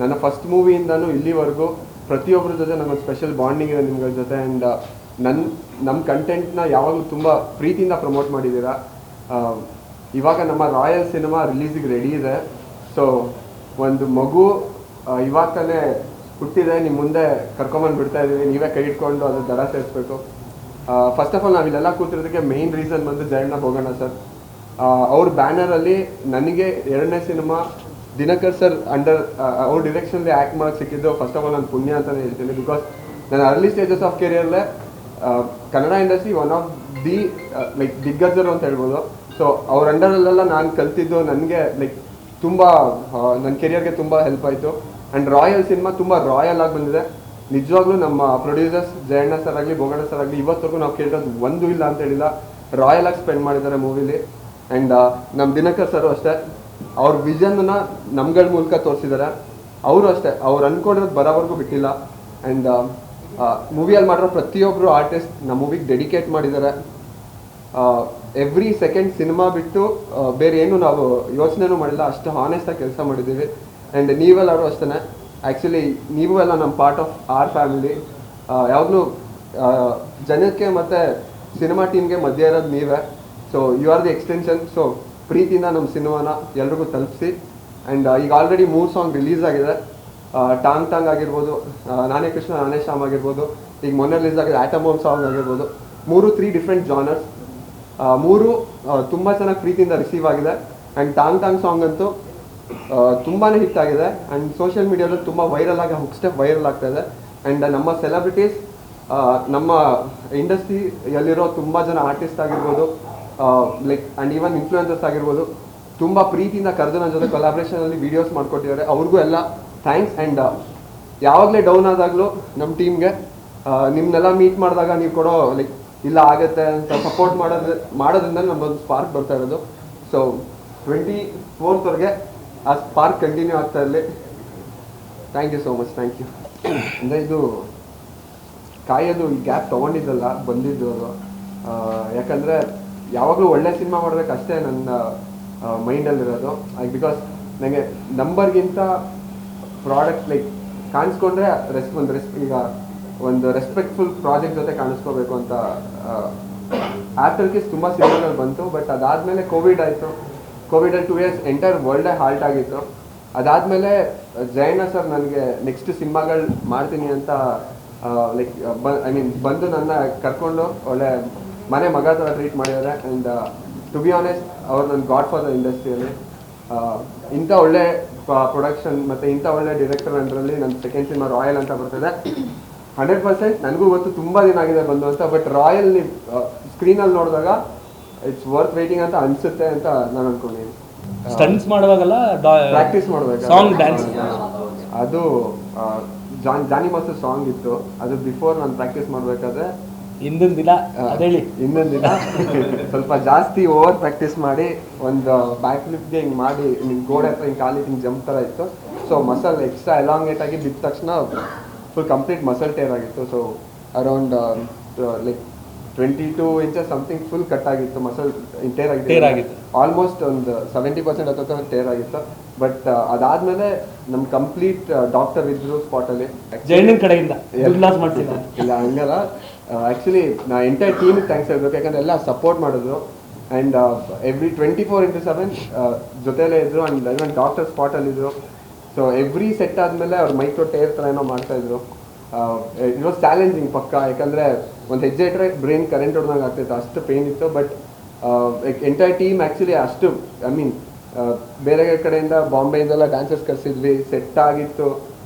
ನನ್ನ ಫಸ್ಟ್ ಮೂವಿಯಿಂದನೂ ಇಲ್ಲಿವರೆಗೂ ಪ್ರತಿಯೊಬ್ಬರ ಜೊತೆ ನನಗೊಂದು ಸ್ಪೆಷಲ್ ಬಾಂಡಿಂಗ್ ಇದೆ ನಿಮ್ಗಳ ಜೊತೆ. ಆ್ಯಂಡ್ ನಮ್ಮ ಕಂಟೆಂಟ್ನ ಯಾವಾಗಲೂ ತುಂಬ ಪ್ರೀತಿಯಿಂದ ಪ್ರಮೋಟ್ ಮಾಡಿದ್ದೀರಾ. ಇವಾಗ ನಮ್ಮ ರಾಯಲ್ ಸಿನಿಮಾ ರಿಲೀಸಿಗೆ ರೆಡಿ ಇದೆ. ಸೊ ಒಂದು ಮಗು ಇವಾಗ ತಾನೇ ಹುಟ್ಟಿದೆ, ನಿಮ್ಮ ಮುಂದೆ ಕರ್ಕೊಂಬಂದು ಬಿಡ್ತಾ ಇದ್ದೀವಿ. ನೀವೇ ಕೈ ಇಟ್ಕೊಂಡು ಅದು ದಡ ಸೇರಿಸ್ಬೇಕು. ಫಸ್ಟ್ ಆಫ್ ಆಲ್ ನಾವಿಲ್ಲೆಲ್ಲ ಕೂತಿರೋದಕ್ಕೆ ಮೇಯ್ನ್ ರೀಸನ್ ಬಂದು ಜಯಣ್ಣ ಹೋಗೋಣ ಸರ್. ಅವ್ರ ಬ್ಯಾನರಲ್ಲಿ ನನಗೆ 2ನೇ ಸಿನಿಮಾ ದಿನಕರ್ ಸರ್ ಅಂಡರ್ ಅವ್ರ ಡಿರೆಕ್ಷನ್ಲಿ ಆ್ಯಕ್ಟ್ ಮಾಡೋಕ್ಕೆ ಸಿಕ್ಕಿದ್ದು ಫಸ್ಟ್ ಆಫ್ ಆಲ್ ನಾನು ಪುಣ್ಯ ಅಂತಲೇ ಹೇಳ್ತೀನಿ. ಬಿಕಾಸ್ ನನ್ನ ಅರ್ಲಿ ಸ್ಟೇಜಸ್ ಆಫ್ ಕೆರಿಯರ್ಲೇ Kannada industry one of the like ದಿಗ್ಗಜರು ಅಂತ ಹೇಳ್ಬೋದು. ಸೊ ಅವ್ರ ಅಂಡರಲ್ಲೆಲ್ಲ ನಾನು ಕಲ್ತಿದ್ದು ನನಗೆ ಲೈಕ್ ತುಂಬ ನನ್ನ ಕೆರಿಯರ್ಗೆ ತುಂಬ ಹೆಲ್ಪ್ ಆಯಿತು. ಆ್ಯಂಡ್ ರಾಯಲ್ ಸಿನಿಮಾ ತುಂಬ ರಾಯಲ್ ಆಗಿ ಬಂದಿದೆ. ನಿಜವಾಗ್ಲೂ ನಮ್ಮ ಪ್ರೊಡ್ಯೂಸರ್ಸ್ ಜಯಣ್ಣ ಸರ್ ಆಗಲಿ ಬೋಗಣ್ಣ ಸರ್ ಆಗಲಿ ಇವತ್ತರೆಗೂ ನಾವು ಕೇಳಿರೋದು ಒಂದೂ ಇಲ್ಲ ಅಂತ ಹೇಳಿಲ್ಲ. ರಾಯಲ್ ಆಗಿ ಸ್ಪೆಂಡ್ ಮಾಡಿದ್ದಾರೆ ಮೂವಿಲಿ. ಆ್ಯಂಡ್ ನಮ್ಮ ದಿನಕರ್ ಸರು ಅಷ್ಟೇ, ಅವ್ರ ವಿಷನ್ನ ನಮ್ಗಳ ಮೂಲಕ ತೋರಿಸಿದ್ದಾರೆ. ಅವರು ಅಷ್ಟೇ, ಅವ್ರು ಅಂದ್ಕೊಂಡಿರೋದು ಬರೋವರೆಗೂ ಬಿಟ್ಟಿಲ್ಲ. ಆ್ಯಂಡ್ ಮೂವಿಯಲ್ಲಿ ಮಾಡಿರೋ ಪ್ರತಿಯೊಬ್ಬರು ಆರ್ಟಿಸ್ಟ್ ನಮ್ಮ ಮೂವಿಗೆ ಡೆಡಿಕೇಟ್ ಮಾಡಿದ್ದಾರೆ. ಎವ್ರಿ ಸೆಕೆಂಡ್ ಸಿನಿಮಾ ಬಿಟ್ಟು ಬೇರೆ ಏನು ನಾವು ಯೋಚನೆನೂ ಮಾಡಿಲ್ಲ, ಅಷ್ಟು ಹಾನೆಸ್ಟಾಗಿ ಕೆಲಸ ಮಾಡಿದ್ದೀವಿ. ಆ್ಯಂಡ್ ನೀವೆಲ್ಲರೂ ಅಷ್ಟೇ, ಆ್ಯಕ್ಚುಲಿ ನೀವು ಎಲ್ಲ ನಮ್ಮ ಪಾರ್ಟ್ ಆಫ್ ಆರ್ ಫ್ಯಾಮಿಲಿ. ಯಾವಾಗಲೂ ಜನಕ್ಕೆ ಮತ್ತು ಸಿನಿಮಾ ಟೀಮ್ಗೆ ಮಧ್ಯೆ ಇರೋದು ನೀವೇ. So you are the extension. So ಪ್ರೀತಿಯಿಂದ ನಮ್ಮ ಸಿನಿಮಾನ ಎಲ್ರಿಗೂ ತಲುಪಿಸಿ. ಆ್ಯಂಡ್ ಈಗ ಆಲ್ರೆಡಿ 3 ಸಾಂಗ್ ರಿಲೀಸ್ ಆಗಿದೆ. ಟಾಂಗ್ ಟಾಂಗ್ ಆಗಿರ್ಬೋದು, ನಾನೇ ಕೃಷ್ಣ ನಾನೇ ಶ್ಯಾಮ್ ಆಗಿರ್ಬೋದು, ಈಗ ಮೊನ್ನೆ ರಿಲೀಸ್ ಆಗಿದೆ ಆಟಮ್ ಬಾಂಬ್ ಸಾಂಗ್ ಆಗಿರ್ಬೋದು. 3 ಡಿಫ್ರೆಂಟ್ ಜಾನರ್ಸ್, 3 ತುಂಬ ಚೆನ್ನಾಗಿ ಪ್ರೀತಿಯಿಂದ ರಿಸೀವ್ ಆಗಿದೆ. ಆ್ಯಂಡ್ ಟಾಂಗ್ ಟಾಂಗ್ ಸಾಂಗ್ ಅಂತೂ ತುಂಬಾ ಹಿಟ್ ಆಗಿದೆ. ಆ್ಯಂಡ್ ಸೋಷಿಯಲ್ ಮೀಡಿಯಾದಲ್ಲಿ ತುಂಬ ವೈರಲ್ ಆಗಿ ಹುಕ್ ಸ್ಟೆಪ್ ವೈರಲ್ ಆಗ್ತಾ ಇದೆ. ಆ್ಯಂಡ್ ನಮ್ಮ ಸೆಲೆಬ್ರಿಟೀಸ್, ನಮ್ಮ ಇಂಡಸ್ಟ್ರಿಯಲ್ಲಿರೋ ತುಂಬ ಜನ ಆರ್ಟಿಸ್ಟ್ ಆಗಿರ್ಬೋದು, ಲೈಕ್ ಆ್ಯಂಡ್ ಈವನ್ ಇನ್ಫ್ಲೂಯೆನ್ಸರ್ಸ್ ಆಗಿರ್ಬೋದು, ತುಂಬ ಪ್ರೀತಿಯಿಂದ ಕರೆದು ನನ್ನ ಜೊತೆ ಕೊಲಾಬ್ರೇಷನಲ್ಲಿ ವೀಡಿಯೋಸ್ ಮಾಡಿಕೊಟ್ಟಿದ್ದಾರೆ. ಅವ್ರಿಗೂ ಎಲ್ಲ ಥ್ಯಾಂಕ್ಸ್. ಆ್ಯಂಡ್ ಯಾವಾಗಲೇ ಡೌನ್ ಆದಾಗಲೂ ನಮ್ಮ ಟೀಮ್ಗೆ ನಿಮ್ಮನ್ನೆಲ್ಲ ಮೀಟ್ ಮಾಡಿದಾಗ ನೀವು ಕೊಡೋ ಲೈಕ್ ಇಲ್ಲ ಆಗುತ್ತೆ ಅಂತ ಸಪೋರ್ಟ್ ಮಾಡೋದ್ರಿಂದ ನಮ್ಮೊಂದು ಸ್ಪಾರ್ಕ್ ಬರ್ತಾ ಇರೋದು. ಸೊ 24th ಆ ಸ್ಪಾರ್ಕ್ ಕಂಟಿನ್ಯೂ ಆಗ್ತಾ ಇರಲಿ. Thank you so much. Thank you. ಅಂದರೆ ಇದು ಕಾಯೋದು ಈ ಗ್ಯಾಪ್ ತೊಗೊಂಡಿದ್ದಲ್ಲ, ಬಂದಿದ್ದು ಅದು. ಯಾಕಂದರೆ ಯಾವಾಗಲೂ ಒಳ್ಳೆ ಸಿನಿಮಾ ಮಾಡಬೇಕು ಅಷ್ಟೇ ನನ್ನ ಮೈಂಡಲ್ಲಿರೋದು. ಬಿಕಾಸ್ ನನಗೆ ನಂಬರ್ಗಿಂತ ಪ್ರಾಡಕ್ಟ್ ಲೈಕ್ ಕಾಣಿಸ್ಕೊಂಡ್ರೆ ಈಗ ಒಂದು ರೆಸ್ಪೆಕ್ಟ್ಫುಲ್ ಪ್ರಾಜೆಕ್ಟ್ ಜೊತೆ ಕಾಣಿಸ್ಕೋಬೇಕು ಅಂತ ಆಫ್ಟರ್ ಕಿಸ್ ತುಂಬ ಸಿನಿಮಾಗಳು ಬಂತು. ಬಟ್ ಅದಾದಮೇಲೆ ಕೋವಿಡ್ ಆಯಿತು. ಕೋವಿಡಲ್ಲಿ 2 years ಎಂಟೈರ್ ವರ್ಲ್ಡೇ ಹಾಲ್ಟ್ ಆಗಿತ್ತು. ಅದಾದಮೇಲೆ ಜಯಣ್ಣ ಸರ್ ನನಗೆ ನೆಕ್ಸ್ಟ್ ಸಿನಿಮಾಗಳು ಮಾಡ್ತೀನಿ ಅಂತ ಲೈಕ್ ಬಂದು ನನ್ನ ಕರ್ಕೊಂಡು ಒಳ್ಳೆ ಮನೆ ಮಗ ಥರ ಟ್ರೀಟ್ ಮಾಡಿದ್ದಾರೆ. ಆ್ಯಂಡ್ ಟು ಬಿ ಆನೆಸ್ಟ್ ಅವ್ರು ನನ್ನ ಗಾಡ್ ಫಾದರ್ ಇಂಡಸ್ಟ್ರಿಯಲ್ಲಿ. ಇಂಥ ಒಳ್ಳೆ ಪ್ರೊಡಕ್ಷನ್ ಮತ್ತು ಇಂಥ ಒಳ್ಳೆ ಡೈರೆಕ್ಟರ್ ಅಂಡರಲ್ಲಿ ನನ್ನ ಸೆಕೆಂಡ್ ಸಿನಿಮಾ ರಾಯಲ್ ಅಂತ ಬರ್ತಿದೆ. 100% ನನಗೂ ಗೊತ್ತು ತುಂಬ ದಿನ ಆಗಿದೆ ಬಂದು ಅಂತ. ಬಟ್ ರಾಯಲ್ ನೀವು ಸ್ಕ್ರೀನಲ್ಲಿ ನೋಡಿದಾಗ ಇಟ್ಸ್ ವರ್ತ್ ವೇಟಿಂಗ್ ಅಂತ ಅನಿಸುತ್ತೆ ಅಂತ ನಾನು ಅನ್ಕೊಂಡಿದ್ದೀನಿ. ಸ್ಟಂಟ್ಸ್ ಮಾಡುವಾಗಲ್ಲ ಪ್ರಾಕ್ಟೀಸ್ ಮಾಡಬೇಕು. ಸಾಂಗ್ ಡ್ಯಾನ್ಸ್ ಅದು ಜಾನಿ ಮಾಸ್ಟರ್ ಸಾಂಗ್ ಇತ್ತು. ಅದು ಬಿಫೋರ್ ನಾನು ಪ್ರಾಕ್ಟೀಸ್ ಮಾಡಬೇಕಾದ್ರೆ ಹಿಂದಿನ ದಿನ ಸ್ವಲ್ಪ ಜಾಸ್ತಿ ಓವರ್ ಪ್ರಾಕ್ಟೀಸ್ ಮಾಡಿ ಒಂದು ಬ್ಯಾಕ್ ಫ್ಲಿಪ್ಗೆ ಹಿಂಗೆ ಮಾಡಿ ನಿಮ್ಗೆ ಗೋಡೆ ಹತ್ರ ಹಿಂಗೆ ಕಾಲಿಗೆ ಹಿಂಗೆ ಜಂಪ್ ಥರ ಇತ್ತು. ಸೊ ಮಸಲ್ ಎಕ್ಸ್ಟ್ರಾ ಎಲಾಂಗೇಟ್ ಆಗಿ ಬಿದ್ದ ತಕ್ಷಣ ಫುಲ್ ಕಂಪ್ಲೀಟ್ ಮಸಲ್ ಟೇರ್ ಆಗಿತ್ತು. So around like 22 inches something full cut ಆಗಿತ್ತು. ಮಸಲ್ ಟೇರ್ ಆಗಿತ್ತು. ಆಲ್ಮೋಸ್ಟ್ ಒಂದು 70% ಹತ್ತ ಟೇರ್ ಆಗಿತ್ತು. ಬಟ್ ಅದಾದಮೇಲೆ ನಮ್ಮ ಕಂಪ್ಲೀಟ್ ಡಾಕ್ಟರ್ ಇದ್ರು ಸ್ಪಾಟಲ್ಲಿ. ಜೈನಿನ ಕಡೆಯಿಂದ ಇಲ್ಲ ಹಂಗಲ್ಲ, ಆ್ಯಕ್ಚುಲಿ ನಾ ಎಂಟೈರ್ ಟೀಮಿಗೆ ಥ್ಯಾಂಕ್ಸ್ ಹೇಳ್ಬೇಕು. ಯಾಕಂದರೆ ಎಲ್ಲ ಸಪೋರ್ಟ್ ಮಾಡಿದ್ರು. ಆ್ಯಂಡ್ ಎವ್ರಿ 24/7 ಜೊತೆಲೇ ಇದ್ದರು. ಆ್ಯಂಡ್ ಇವನ್ ಡಾಕ್ಟರ್ ಸ್ಪಾಟಲ್ಲಿದ್ದರು. ಸೊ ಎವ್ರಿ ಸೆಟ್ ಆದಮೇಲೆ ಅವ್ರು ಮೈಕ್ರೋ ಟೇರ್ ಥರ ಏನೋ ಮಾಡ್ತಾಯಿದ್ರು. ಇಟ್ ವಾಸ್ ಚಾಲೆಂಜಿಂಗ್ ಪಕ್ಕ. ಯಾಕಂದರೆ ಒಂದು ಹೆಜ್ಜೆ ಇಟ್ಟರೆ ಬ್ರೈನ್ ಕರೆಂಟ್ ಹೊಡೆದಂಗೆ ಆಗ್ತಿತ್ತು, ಅಷ್ಟು ಪೇನ್ ಇತ್ತು. ಬಟ್ ಎಂಟೈರ್ ಟೀಮ್ ಆ್ಯಕ್ಚುಲಿ ಅಷ್ಟು ಬೇರೆ ಕಡೆಯಿಂದ ಬಾಂಬೆಯಿಂದೆಲ್ಲ ಡ್ಯಾನ್ಸರ್ಸ್ ಕರೆಸಿದ್ವಿ. ಸೆಟ್ ಆಗಿತ್ತು.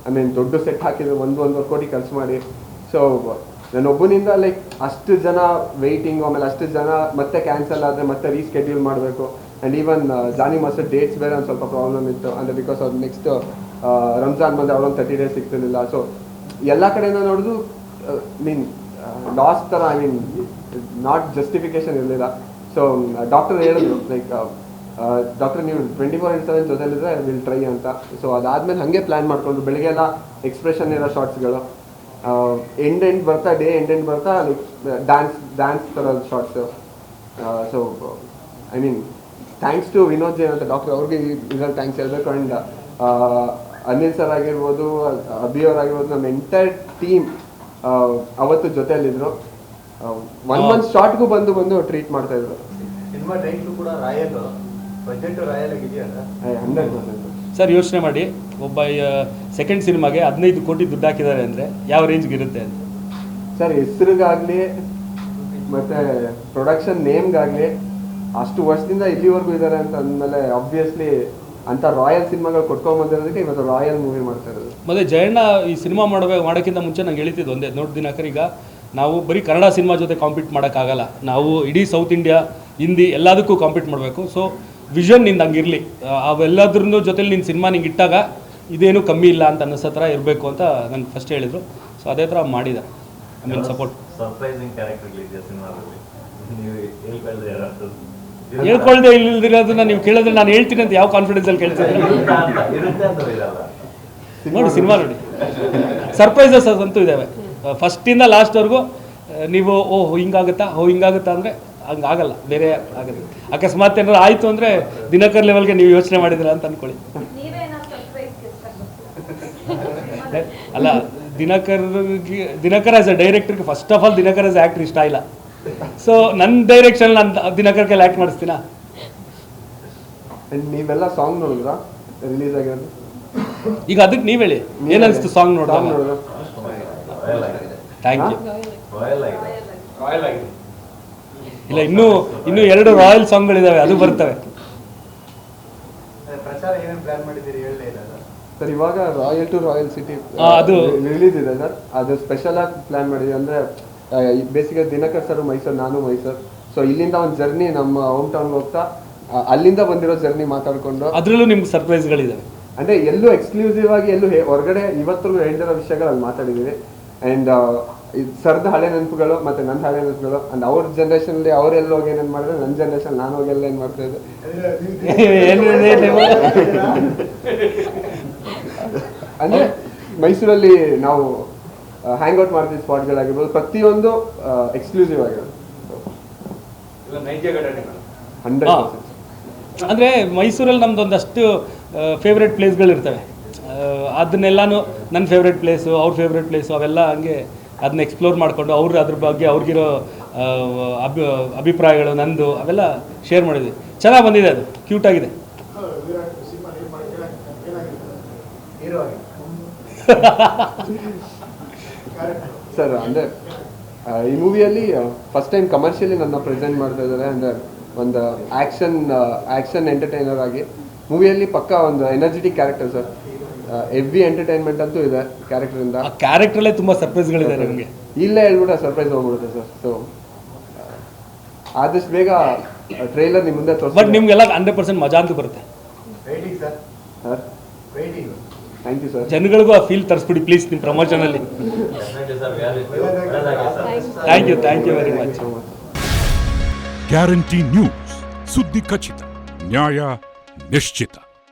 ದೊಡ್ಡ ಸೆಟ್ ಹಾಕಿದ್ರು, 1.5 ಕೋಟಿ ಖರ್ಚು ಮಾಡಿ. ಸೊ ನಾನೊಬ್ಬನಿಂದ ಲೈಕ್ ಅಷ್ಟು ಜನ ವೆಯ್ಟಿಂಗು, ಆಮೇಲೆ ಅಷ್ಟು ಜನ ಮತ್ತೆ ಕ್ಯಾನ್ಸಲ್ ಆದರೆ ಮತ್ತೆ ರೀಸ್ಕೆಡ್ಯೂಲ್ ಮಾಡಬೇಕು. And even Jani master dates ಬೇರೆ ಒಂದು ಸ್ವಲ್ಪ ಪ್ರಾಬ್ಲಮ್ ಇತ್ತು. ಅಂದರೆ ಬಿಕಾಸ್ ಅವ್ರು ನೆಕ್ಸ್ಟ್ ರಂಜಾನ್ ಬಂದರೆ ಅವ್ರೊಂದು 30 days ಸಿಗ್ತಿರ್ಲಿಲ್ಲ. ಸೊ ಎಲ್ಲ ಕಡೆಯಿಂದ ನೋಡಿದ್ರು ಲಾಸ್ ಥರ ನಾಟ್ ಜಸ್ಟಿಫಿಕೇಶನ್ ಇರಲಿಲ್ಲ. ಸೊ ಡಾಕ್ಟರ್ ಹೇಳಿದ್ರು ಲೈಕ್ ಡಾಕ್ಟರ್ ನೀವು 24/7 ಜೊತೆಲಿದ್ರೆ ವಿಲ್ ಟ್ರೈ ಅಂತ. ಸೊ ಅದಾದಮೇಲೆ ಹಾಗೆ ಪ್ಲ್ಯಾನ್ ಮಾಡಿಕೊಂಡು ಬೆಳಿಗ್ಗೆ ಎಲ್ಲ ಎಕ್ಸ್ಪ್ರೆಷನ್ ಇರೋ ಶಾರ್ಟ್ಸ್ಗಳು, ಎಂಡ್ ಬರ್ತಾ ಡೇ ಎಂಡ್ ಬರ್ತಾ ಲೈಕ್ ಡ್ಯಾನ್ಸ್ ಥರ shorts. So thanks to Vinod Jain ಅಂತ ಡಾಕ್ಟರ್, ಅವ್ರಿಗೆ ಇದರಲ್ಲಿ ಥ್ಯಾಂಕ್ಸ್ ಹೇಳಬೇಕು. ಆ್ಯಂಡ್ ಅನಿಲ್ ಸರ್ ಆಗಿರ್ಬೋದು, ಅಭಿ ಅವರಾಗಿರ್ಬೋದು, ನಮ್ಮ ಎಂಟೈರ್ ಟೀಮ್ ಅವತ್ತು ಜೊತೆಯಲ್ಲಿದ್ರು. 1 ಮಂತ್ ಶಾರ್ಟ್ಗೂ ಬಂದು ಟ್ರೀಟ್ ಮಾಡ್ತಾ ಇದ್ರು. ಸಿನಿಮಾ ಟೈಟ್ಲು ಕೂಡ ರಾಯಲ್, ಬಜೆಟ್ ರಾಯಲ್ ಆಗಿದೆಯಲ್ಲ? 100%. ಸರ್ ಯೋಚನೆ ಮಾಡಿ, ಒಬ್ಬ ಸೆಕೆಂಡ್ ಸಿನಿಮಾಗೆ 15 ಕೋಟಿ ದುಡ್ಡು ಹಾಕಿದ್ದಾರೆ ಅಂದರೆ ಯಾವ ರೇಂಜ್ಗೆ ಇರುತ್ತೆ ಅಂತ. ಸರ್ ಹೆಸರಿಗಾಗಲಿ ಮತ್ತು ಪ್ರೊಡಕ್ಷನ್ ನೇಮ್ಗಾಗಲಿ ಅಷ್ಟು ವರ್ಷದಿಂದ ಇಲ್ಲಿವರೆಗೂ ಇದ್ದಾರೆ ಅಂತ ಅಂದಮೇಲೆ ಆಬ್ವಿಯಸ್ಲಿ ಅಂಥ ರಾಯಲ್ ಸಿನಿಮಾಗಳು ಕೊಟ್ಕೊಂಡ್ಬಂದಿರೋದಕ್ಕೆ ಇವತ್ತು ರಾಯಲ್ ಮೂವಿ ಮಾಡ್ತಾ ಇರೋದು. ಮತ್ತು ಜಯಣ್ಣ ಈ ಸಿನಿಮಾ ಮಾಡೋಕ್ಕಿಂತ ಮುಂಚೆ ನಂಗೆ ಹೇಳ್ತಿದ್ದು ಒಂದೇ, ನೋಡಿ ದಿನಕರ್, ಈಗ ನಾವು ಬರೀ ಕನ್ನಡ ಸಿನಿಮಾ ಜೊತೆ ಕಾಂಪೀಟ್ ಮಾಡೋಕ್ಕಾಗಲ್ಲ, ನಾವು ಇಡೀ ಸೌತ್ ಇಂಡಿಯಾ, ಹಿಂದಿ ಎಲ್ಲದಕ್ಕೂ ಕಾಂಪೀಟ್ ಮಾಡಬೇಕು. ಸೊ ವಿಷನ್ ನಿಂದು ಹಂಗಿರಲಿ, ಅವೆಲ್ಲದ್ರ ಜೊತೆಲಿ ನಿನ್ನ ಸಿನಿಮಾ ನಿಂಗೆ ಇಟ್ಟಾಗ ಇದೇನು ಕಮ್ಮಿ ಇಲ್ಲ ಅಂತ ಅನ್ನಿಸೋ ಥರ ಇರಬೇಕು ಅಂತ ನಂಗೆ ಫಸ್ಟ್ ಹೇಳಿದರು. ಸೊ ಅದೇ ಥರ ಮಾಡಿದ್ದಾರೆ. I mean support. ಸರ್ಪ್ರೈಸಿಂಗ್ ಕ್ಯಾರೆಕ್ಟರ್ಗಳಿದೆ ಸಿನಿಮಾದಲ್ಲಿ, ನೀವು ಹೇಳ್ಕೊಳ್ದೆ ಇಲ್ಲದಿರೋದನ್ನ ನೀವು ಕೇಳಿದ್ರೆ ನಾನು ಹೇಳ್ತೀನಿ ಅಂತ ಯಾವ ಕಾನ್ಫಿಡೆನ್ಸಲ್ಲಿ ಕೇಳ್ತೀನಿ? ನೋಡಿ ಸಿನಿಮಾ ನೋಡಿ, ಸರ್ಪ್ರೈಸಸ್ ಅಂತೂ ಇದ್ದಾವೆ ಫಸ್ಟಿಂದ ಲಾಸ್ಟ್ವರೆಗೂ. ನೀವು ಹಿಂಗಾಗುತ್ತಾ ಅಂದರೆ ಹಂಗಾಗಲ್ಲ, ಬೇರೆ ಆಗುತ್ತೆ. ಅಕಸ್ಮಾತ್ ಏನಾದ್ರು ಆಯಿತು ಅಂದರೆ ದಿನಕರ್ ಲೆವೆಲ್ಗೆ ನೀವು ಯೋಚನೆ ಮಾಡಿದಿರ ಅಂತ ಅಂದ್ಕೊಳ್ಳಿ. ಅಲ್ಲ, ದಿನಕರ್ ಆಸ್ ಅ ಡೈರೆಕ್ಟರ್ಗೆ first of all Dinakar as actor ಇಷ್ಟ ಇಲ್ಲ. ಸೊ ನನ್ನ ಡೈರೆಕ್ಷನ್ ನಾನು ದಿನಕರ್ ಕೈಲಿ ಆ್ಯಕ್ಟ್ ಮಾಡಿಸ್ತೀನ. ನೀವೆಲ್ಲ ಸಾಂಗ್ ನೋಡಿದ್ರಾ ರಿಲೀಸ್ ಆಗಿರೋದು? ಈಗ ಅದಕ್ಕೆ ನೀವು ಹೇಳಿ, ಏನನ್ನಿಸ್ತು ಸಾಂಗ್ ನೋಡಿದಾಗ? Thank you. ಇಲ್ಲ, ಇನ್ನೂ 2 ರಾಯಲ್ ಸಾಂಗ್ಗಳಿದ್ದಾವೆ, ಅದು ಬರ್ತವೆ. ಪ್ರಚಾರ ಏನೇನು ಪ್ಲಾನ್ ಮಾಡಿದ್ದೀರಿ ಹೇಳಲೇ ಇಲ್ಲ ಸರ್. ಇವಾಗ ರಾಯಲ್ ಟು ರಾಯಲ್ ಸಿಟಿ ಅದು ರಿಲೀಸ್ ಇದೆ ಸರ್. ಅದು ಸ್ಪೆಷಲ್ ಆಗಿ ಪ್ಲಾನ್ ಮಾಡಿದ್ವಿ. ಅಂದರೆ ಬೇಸಿಕಲಿ ದಿನಕರ್ ಸರ್ ಮೈಸೂರು, ನಾನು ಮೈಸೂರು. ಸೊ ಇಲ್ಲಿಂದ ಒಂದು ಜರ್ನಿ ನಮ್ಮ ಹೋಮ್ ಟೌನ್ಗೆ ಹೋಗ್ತಾ ಅಲ್ಲಿಂದ ಬಂದಿರೋ ಜರ್ನಿ ಮಾತಾಡಿಕೊಂಡು, ಅದರಲ್ಲೂ ನಿಮ್ಗೆ ಸರ್ಪ್ರೈಸ್ಗಳಿದ್ದಾವೆ. ಅಂದರೆ ಎಲ್ಲೂ ಎಕ್ಸ್ಕ್ಲೂಸಿವ್ ಆಗಿ ಎಲ್ಲೂ ಹೊರಗಡೆ ಇವತ್ತಿಗೂ ಹೇಳಿರೋ ವಿಷಯಗಳು ಅಲ್ಲಿ ಮಾತಾಡಿದ್ದೀವಿ. ಆ್ಯಂಡ್ ಸರ್ದ ಹಳೆ ನೆನಪುಗಳು ಮತ್ತು ನನ್ನ ಹಳೆ ನೆನಪುಗಳು, ಆ್ಯಂಡ್ ಅವ್ರ ಜನ್ರೇಷನಲ್ಲಿ ಅವ್ರೆಲ್ಲ ಹೋಗಿ ಏನೇನು ಮಾಡಿದ್ರೆ ನನ್ನ ಜನ್ರೇಷನ್ ನಾನು ಹೋಗೆಲ್ಲ ಏನು ಮಾಡ್ತಾ ಇದ್ದೆ. ಅಂದರೆ ಮೈಸೂರಲ್ಲಿ ನಾವು ಹ್ಯಾಂಗ್ ಔಟ್ ಮಾಡ್ತಿದ್ದ ಸ್ಪಾಟ್ಗಳಾಗಿರ್ಬೋದು, ಪ್ರತಿಯೊಂದು ಎಕ್ಸ್ಕ್ಲೂಸಿವ್ ಆಗಿರೋದು. 100%. ಅಂದರೆ ಮೈಸೂರಲ್ಲಿ ನಮ್ದು ಒಂದಷ್ಟು ಫೇವ್ರೆಟ್ ಪ್ಲೇಸ್ಗಳಿರ್ತವೆ. ಅದನ್ನೆಲ್ಲನೂ ನನ್ನ ಫೇವ್ರೆಟ್ ಪ್ಲೇಸು, ಅವ್ರ ಫೇವ್ರೆಟ್ ಪ್ಲೇಸು, ಅವೆಲ್ಲ ಹಂಗೆ ಅದನ್ನ ಎಕ್ಸ್ಪ್ಲೋರ್ ಮಾಡಿಕೊಂಡು ಅದ್ರ ಬಗ್ಗೆ ಅವ್ರಿಗಿರೋ ಅಭಿಪ್ರಾಯಗಳು, ನಂದು ಅವೆಲ್ಲ ಶೇರ್ ಮಾಡಿದ್ವಿ. ಚೆನ್ನಾಗಿ ಬಂದಿದೆ, ಅದು ಕ್ಯೂಟಾಗಿದೆ. ಸರ್ ಅಂದರೆ ಈ ಮೂವಿಯಲ್ಲಿ ಫಸ್ಟ್ ಟೈಮ್ ಕಮರ್ಷಿಯಲಿ ನನ್ನ ಪ್ರೆಸೆಂಟ್ ಮಾಡ್ತಾ ಇದ್ದಾರೆ. ಅಂದರೆ ಒಂದು ಆ್ಯಕ್ಷನ್ ಎಂಟರ್ಟೈನರ್ ಆಗಿ ಮೂವಿಯಲ್ಲಿ ಪಕ್ಕ ಒಂದು energetic character sir. Heavy entertainment ಅಂತೂ ಇದೆ ಕ್ಯಾರೆಕ್ಟರಿಂದ. ಆ ಕ್ಯಾರೆಕ್ಟ್ರಲ್ಲೇ ತುಂಬ ಸರ್ಪ್ರೈಸ್ಗಳಿದೆ ನನಗೆ. ಇಲ್ಲೇ ಹೇಳ್ಬಿಟ್ರೆ ಸರ್ಪ್ರೈಸ್ ಹೋಗ್ಬಿಡುತ್ತೆ ಸರ್. ಸೊ ಆದಷ್ಟು ಬೇಗ ಟ್ರೈಲರ್ ನಿಮ್ಮ ಮುಂದೆ ತೋರಿಸಿ. ಬಟ್ ನಿಮಗೆಲ್ಲ 100% ಮಜಾ ಅಂತೂ ಬರುತ್ತೆ. Sir thank you sir. ಜನಗಳಿಗೂ ಆ ಫೀಲ್ ತರಿಸ್ಬಿಡಿ ಪ್ಲೀಸ್ ನಿಮ್ಮ ಪ್ರಮೋಷನಲ್ಲಿ. Thank you very much. Guarantee news, ಸುದ್ದಿ ಖಚಿತ, ನ್ಯಾಯ ನಿಶ್ಚಿತ.